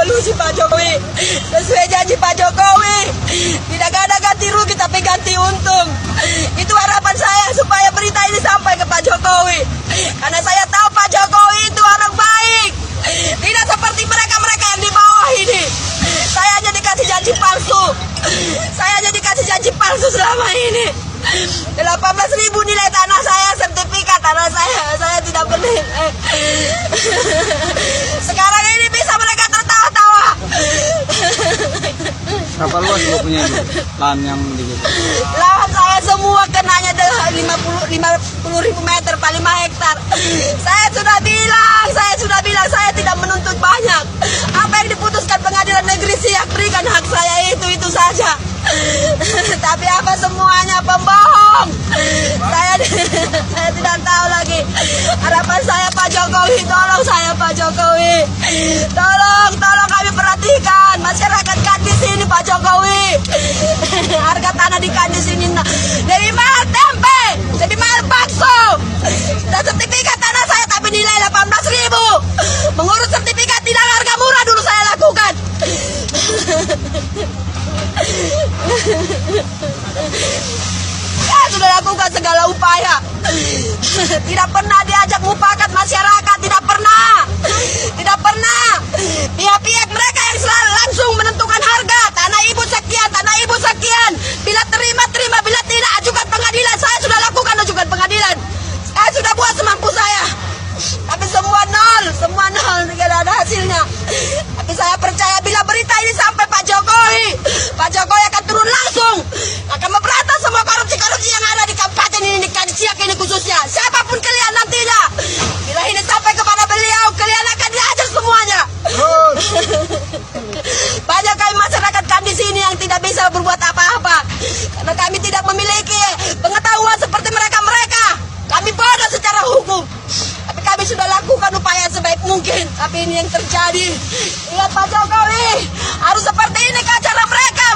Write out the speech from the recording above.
solusi Pak Jokowi. Sesuai janji Pak Jokowi. Tidak ada ganti rugi tapi ganti untung. Itu harapan saya supaya berita ini sampai ke Pak Jokowi. Karena saya tahu Pak Jokowi itu orang baik. Tidak seperti mereka-mereka yang di bawah ini. Saya hanya dikasih janji palsu. Saya hanya dikasih janji palsu selama ini. 18.000 nilai tanah saya, sertifikat tanah saya tidak bernilai. Sekarang ini bisa mereka tertawa-tawa. Berapa luas Bu punya Ibu? Lahan yang begitu? Lahan saya semua kenanya 50.000 meter, 5 hektar. Saya sudah bilang, saya tidak menuntut banyak. Apa yang diputuskan pengadilan negeri Siak, berikan hak saya itu saja. Tapi apa semuanya pembohong. Saya tidak tahu lagi. Harapan saya Pak Jokowi, tolong saya Pak Jokowi. Tolong kami perhatikan masyarakat Kandis ini Pak Jokowi. Harga tanah di Kandis ini lebih mahal tempe, lebih mahal bakso. Dan sertifikat tanah saya tapi nilai 18.000. Mengurus sertifikat tidak harga murah dulu saya lakukan. Saya sudah lakukan segala upaya. Tidak pernah diajak mufakat masyarakat, tidak pernah. Pihak-pihak mereka yang selalu langsung menentukan harga. Tanah ibu sekian. Bila terima, bila tidak ajukan pengadilan. Saya sudah lakukan ajukan pengadilan. Saya sudah buat semampu saya. Tapi semua nol, tidak ada hasilnya. Tapi saya percaya bila berita ini sampai Pak Jokowi akan turun langsung, akan memberantas semua korupsi yang ada di kabupaten ini, di Siak ini khususnya. Siapapun kalian nantinya, bila ini sampai kepada beliau, kalian akan diajar semuanya. Banyak kami masyarakat kami di sini yang tidak bisa berbuat apa-apa, karena kami tidak memiliki pengetahuan seperti mereka. Kami bodoh secara hukum. Tapi kami sudah lakukan upaya sebaik mungkin. Tapi ini yang terjadi. Ingat Pak Jokowi, harus seperti ini ke cara mereka.